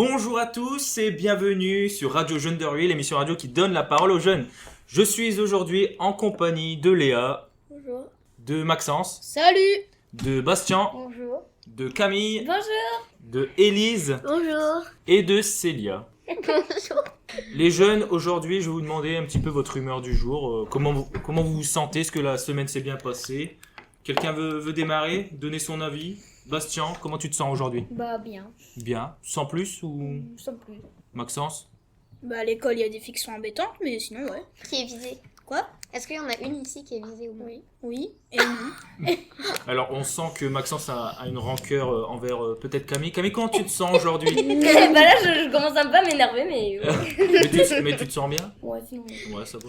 Bonjour à tous et bienvenue sur Radio Jeunes de Rueil, l'émission radio qui donne la parole aux jeunes. Je suis aujourd'hui en compagnie de Léa, Bonjour. de Maxence, Salut. de Bastien, Bonjour. de Camille, Bonjour. de Élise Bonjour. et de Célia. Bonjour. Les jeunes, aujourd'hui, je vais vous demander un petit peu votre humeur du jour. Comment vous vous sentez? Est-ce que la semaine s'est bien passée? Quelqu'un veut démarrer? Donner son avis? Bastien, comment tu te sens aujourd'hui? Bah bien. Bien. Sans plus ou Sans plus. Maxence? Bah à l'école il y a des fictions embêtantes, mais sinon ouais. Qui est visée. Quoi? Est-ce qu'il y en a une ici qui est visée ou non? Oui. Oui et non. Alors, on sent que Maxence a une rancœur envers peut-être Camille. Camille, comment tu te sens aujourd'hui? Bah là, je commence un peu à m'énerver, mais. mais tu te sens bien? Ouais, sinon. Ouais, ça va.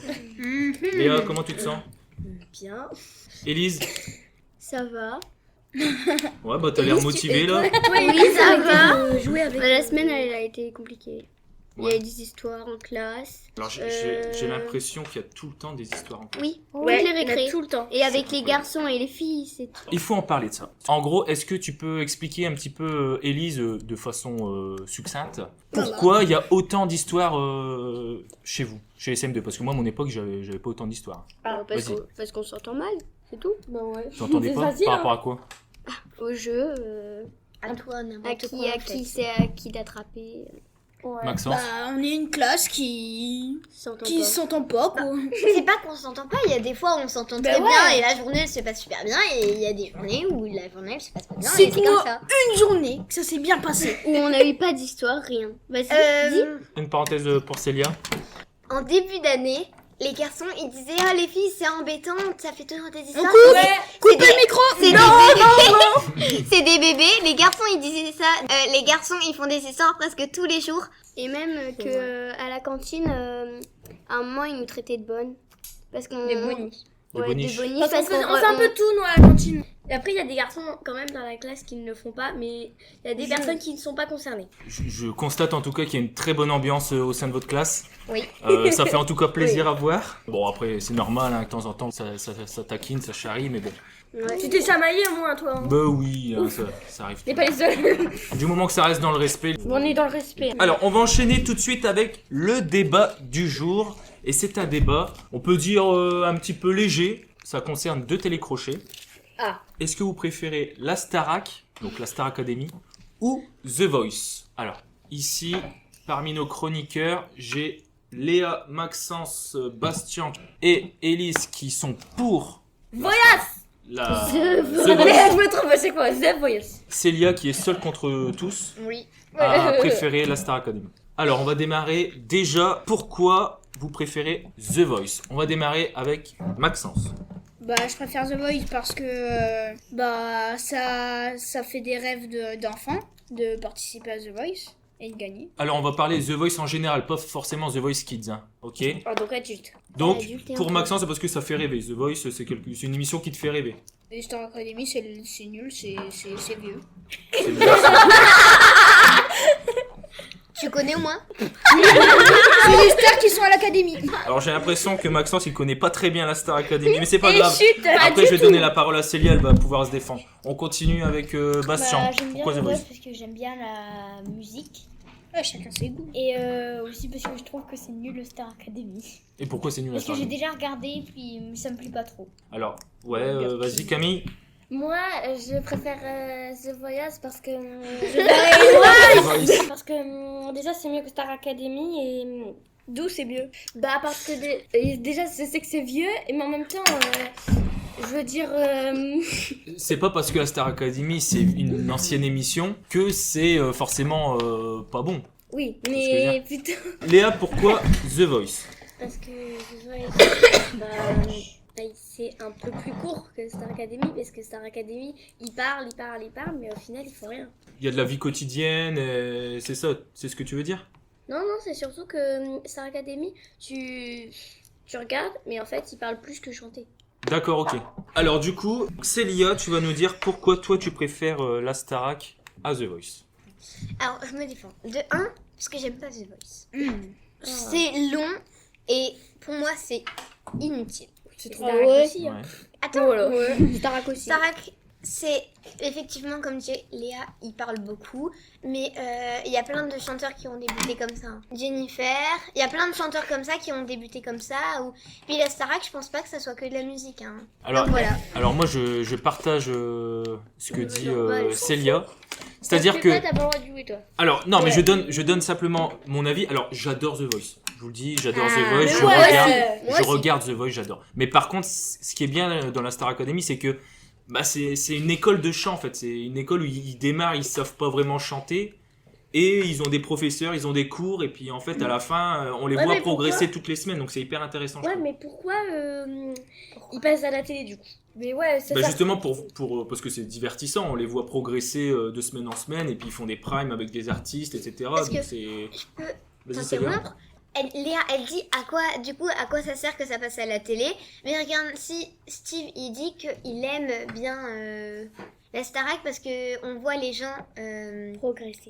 Léa, comment tu te sens? Bien. Élise? Ça va. Ouais, bah t'as l'air motivée là. Oui, ça va. Jouer avec. La semaine, elle a été compliquée. Il y Ouais. a eu des histoires en classe. Alors, j'ai l'impression qu'il y a tout le temps des histoires en classe. Oui, Ouais, toutes les récrés. tout le temps. Et avec C'est les garçons et les filles, c'est tout. Il faut en parler de ça. En gros, est-ce que tu peux expliquer un petit peu, Élise, de façon succincte, pourquoi il y a autant d'histoires chez vous, chez SM2? Parce que moi, à mon époque, j'avais pas autant d'histoires. Vas-y. Parce qu'on s'entend mal, c'est tout. Bah ouais. Tu n'entendais pas? Par rapport à quoi? Au jeu, À toi, à n'importe quoi. qui, en fait. c'est à qui d'attraper. Maxence? Bah on est une classe qui S'entend s'entend pas quoi. C'est pas qu'on s'entend pas, il y a des fois où on s'entend Bah très ouais. bien et la journée elle se passe super bien et il y a des journées où la journée elle se passe pas bien C'est et c'est comme quoi ça. Une journée que ça s'est bien passé. Où on n'a eu pas d'histoire, rien. Vas-y, dis. Une parenthèse pour Célia. En début d'année, les garçons ils disaient ah les filles c'est embêtant, ça fait toujours des On histoires. coupe. C'est Coupez des- le micro. C'est des bébés. C'est des bébés. Les garçons ils disaient ça. Les garçons ils font des histoires presque tous les jours. Et même que à la cantine, à un moment, ils nous traitaient de bonnes. Parce qu'on... Des bonnies. Des Ouais, boniches. des bonnies. Parce qu'on fait qu'on- un peu tout, nous, à la cantine. Et après, il y a des garçons, quand même, dans la classe qui ne le font pas, mais il y a des personnes qui ne sont pas concernées. Je constate en tout cas qu'il y a une très bonne ambiance au sein de votre classe. Oui. Ça fait en tout cas plaisir à voir. Bon, après, c'est normal, hein, de temps en temps, ça taquine, ça charrie, mais bon. Ouais. Tu t'es chamaillé au moins, toi. Hein. Bah oui, hein, ça arrive. On n'est pas les seuls. Du moment que ça reste dans le respect. On est dans le respect. Alors, on va enchaîner tout de suite avec le débat du jour. Et c'est un débat, on peut dire un petit peu léger. Ça concerne deux télécrochets. Ah. Est-ce que vous préférez la Starac, donc la Star Academy, ou The Voice? Alors, ici, parmi nos chroniqueurs, j'ai Léa, Maxence, Bastien et Élise qui sont pour Voyage. The Je Voice. me trompe, c'est quoi? The Voice. Célia, qui est seule contre tous, Oui. a préféré la Star Academy. Alors, on va démarrer déjà. Pourquoi vous préférez The Voice? On va démarrer avec Maxence. Bah je préfère The Voice parce que bah ça fait des rêves d'enfants de participer à The Voice et de gagner. Alors, on va parler The Voice en général, pas forcément The Voice Kids, hein, ok? Oh, donc adulte. Donc, Adulte et pour enfant. Maxence, c'est parce que ça fait rêver. The Voice, c'est une émission qui te fait rêver. Et Star Academy c'est nul, c'est vieux. C'est bien. Tu connais au moins? C'est les stars qui sont à l'académie. Alors, j'ai l'impression que Maxence, il connaît pas très bien la Star Academy, mais c'est pas Et grave. chut. Après, je vais donner la parole à Célia, elle va pouvoir se défendre. On continue avec Bastien. Bah, j'aime bien Pourquoi The The Voice Voice? parce que j'aime bien la musique Ouais, chacun ses goûts. et aussi parce que je trouve que c'est nul le Star Academy. Et pourquoi c'est nul la Parce que Star j'ai Academy? déjà regardé puis ça me plaît pas trop. Alors, ouais, vas-y Camille. Moi, je préfère The Voice parce que. The Voice. Parce que déjà, c'est mieux que Star Academy et. D'où c'est mieux. Bah parce que déjà je sais que c'est vieux mais en même temps je veux dire C'est pas parce que la Star Academy, c'est une ancienne émission, que c'est forcément pas bon. oui ce que je mais plutôt Léa, pourquoi The Voice? parce que The Voice c'est un peu plus court que Star Academy parce que Star Academy il parle mais au final il faut rien. Il y a de la vie quotidienne, c'est ça, c'est ce que tu veux dire? Non c'est surtout que Star Academy tu regardes mais en fait il parle plus que chanter. D'accord, ok. Alors du coup, Célia, tu vas nous dire pourquoi toi tu préfères la Starac à The Voice. Alors je me défends. De 1, parce que j'aime pas The Voice. C'est Ah. long et pour moi c'est inutile. C'est trop Ah ouais. aussi. Hein. Ouais. Attends, Voilà. Starac aussi. Starac, c'est effectivement, comme dit Léa, il parle beaucoup, mais il y a plein de chanteurs qui ont débuté comme ça. Jennifer, il y a plein de chanteurs comme ça qui ont débuté comme ça. Puis la Starac, je pense pas que ça soit que de la musique. Hein. Alors, Donc voilà. alors moi, je partage ce que dit Célia. Parce C'est-à-dire que... Toi, t'as pas le droit de jouer, toi. Alors, non, mais je donne simplement mon avis. Alors, j'adore The Voice. Je vous le dis, j'adore The Voice. mais Je moi regarde, aussi. Moi je aussi. regarde The Voice, j'adore. Mais par contre, ce qui est bien dans la Star Academy, c'est que c'est une école de chant, en fait. C'est une école où ils démarrent, ils savent pas vraiment chanter. Et ils ont des professeurs, ils ont des cours. Et puis, en fait, à la fin, on les Ouais, voit mais progresser toutes les semaines. Donc, c'est hyper intéressant. je Ouais, trouve. mais pourquoi ils passent à la télé, du coup? Mais ouais, c'est Bah ça. justement parce que c'est divertissant, on les voit progresser de semaine en semaine et puis ils font des primes avec des artistes, etc. Est-ce Donc que c'est... je peux Vas-y, Célia. t'interrompre? Léa, elle dit à quoi ça sert que ça passe à la télé. Mais regarde, si Steve il dit qu'il aime bien la Starac parce que on voit les gens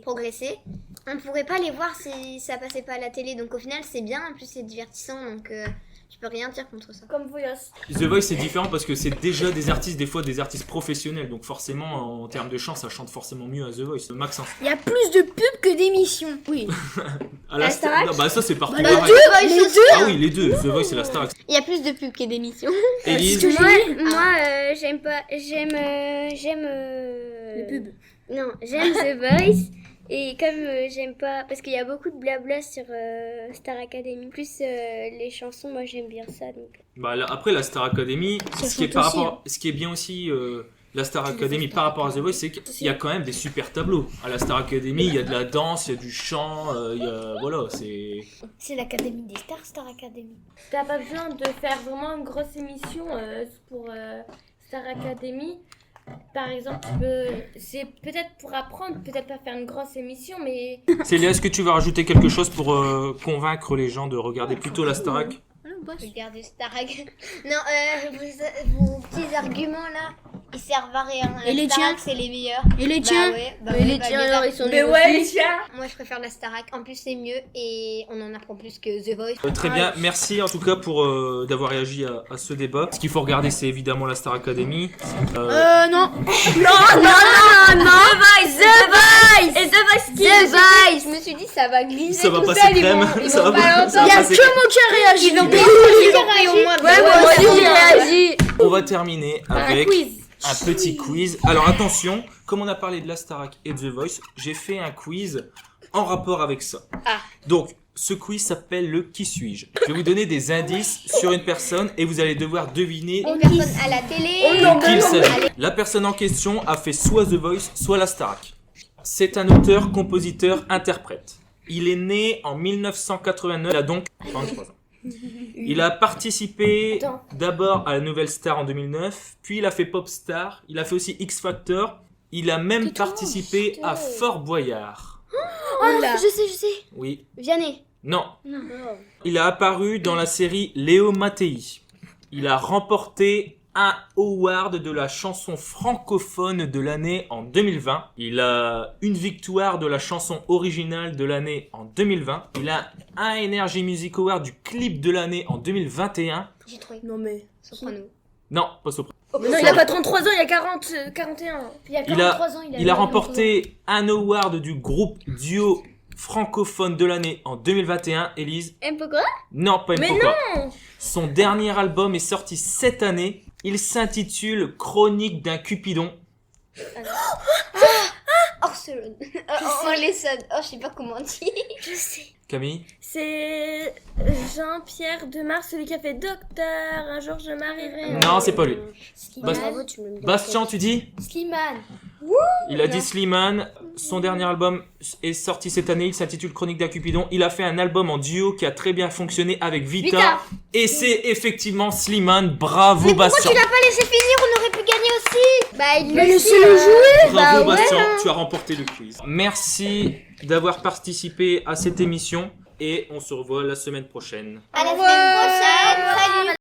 progresser, on pourrait pas les voir si ça passait pas à la télé. Donc au final c'est bien, en plus c'est divertissant, donc je peux rien dire contre ça. Comme Voyos. The Voice c'est différent parce que c'est déjà des artistes, des fois des artistes professionnels, donc forcément en termes de chant ça chante forcément mieux à The Voice. Maxence. Il y a plus de pubs que d'émissions. Oui. À la Starac Non, bah ça c'est partout Les pareil. deux. Ah oui, les deux, The Voice et la Starac. Il y a plus de pubs que d'émissions. Élise, Moi, j'aime pas. J'aime. Les pubs. Non, j'aime The Voice. Et comme j'aime pas. Parce qu'il y a beaucoup de blabla sur Star Academy. Plus les chansons, moi j'aime bien ça. Donc. bah, après la Star Academy, Ça ce qui est, chante par aussi, rapport, ce qui est bien aussi la Star Academy par rapport à The Voice, c'est qu'il y a quand même des super tableaux. À la Star Academy, il y a de la danse, il y a du chant, il y a, voilà, c'est... C'est l'Académie des Stars, Star Academy. T'as pas besoin de faire vraiment une grosse émission pour Star Academy. Par exemple, c'est peut-être pour apprendre, peut-être pas faire une grosse émission, mais... Célia, est-ce que tu vas rajouter quelque chose pour convaincre les gens de regarder plutôt la Starac? Regardez Starac. Non, vos petits arguments là, ils servent à rien. Et les Starac, tiens c'est les meilleurs. Et les tiens Et les tiens, ils sont... Mais ouais, les tiens. Moi, je préfère la Starac. En plus, c'est mieux et on en apprend plus que The Voice. Très bien, merci en tout cas pour d'avoir réagi à ce débat. Ce qu'il faut regarder, c'est évidemment la Star Academy. Non. The Voice. Je me suis dit, ça va glisser. Ça va tout passer seul, crème, ils ça vont va pas pas- l'entendre. ça va Il y a passer que moi qui ai réagi. Ils ont pris au moins. Ouais, moi aussi j'ai réagi. On va terminer avec quiz. un petit quiz. Alors attention, comme on a parlé de la Starac et de The Voice, j'ai fait un quiz en rapport avec ça. Donc, ce quiz s'appelle le Qui suis-je. Je vais vous donner des indices sur une personne et vous allez devoir deviner Une personne à la télé. de qui il s'agit. La personne en question a fait soit The Voice, soit la Starac. C'est un auteur, compositeur, interprète. Il est né en 1989, il a donc 23 ans. Il a participé d'abord à la Nouvelle Star en 2009, puis il a fait Pop Star, il a fait aussi X Factor, il a même participé à Fort Boyard. Oh, je sais. Oui. Vianney. Non. Il a apparu dans la série Léo Mattei. Il a remporté un award de la chanson francophone de l'année en 2020. Il a une victoire de la chanson originale de l'année en 2020. Il a un Energy Music Award du clip de l'année en 2021. J'ai trouvé. Non mais. Soprano. Non, pas Soprano. Mais non, il a pas 33 ans, il a 41. Il y a Il a- 43 ans, Il a remporté un award du groupe duo francophone de l'année en 2021. Élise? Mpokora. Non, pas Mais Mpokora. non. Son dernier album est sorti cette année. Il s'intitule Chronique d'un Cupidon. Orselon. Orlesson. Oh, je sais pas comment dire. Je sais. Camille? C'est Jean-Pierre Demar, celui qui a fait Docteur, un jour je marierai. Non, c'est pas lui. Bast- Bravo, tu me le donnes. Bastien, tu dis? Slimane. Il a dit Slimane. Son dernier album est sorti cette année. Il s'intitule Chronique d'un Cupidon. Il a fait un album en duo qui a très bien fonctionné avec Vita. Et c'est effectivement Slimane. Bravo, Bastien. Tu l'as pas laissé finir, on aurait pu gagner aussi. Bah, il Mais le laissez-le jouer. Bravo, Bastien. Tu as remporté le quiz. Merci d'avoir participé à cette émission. Et on se revoit la semaine prochaine. À la semaine prochaine. Salut.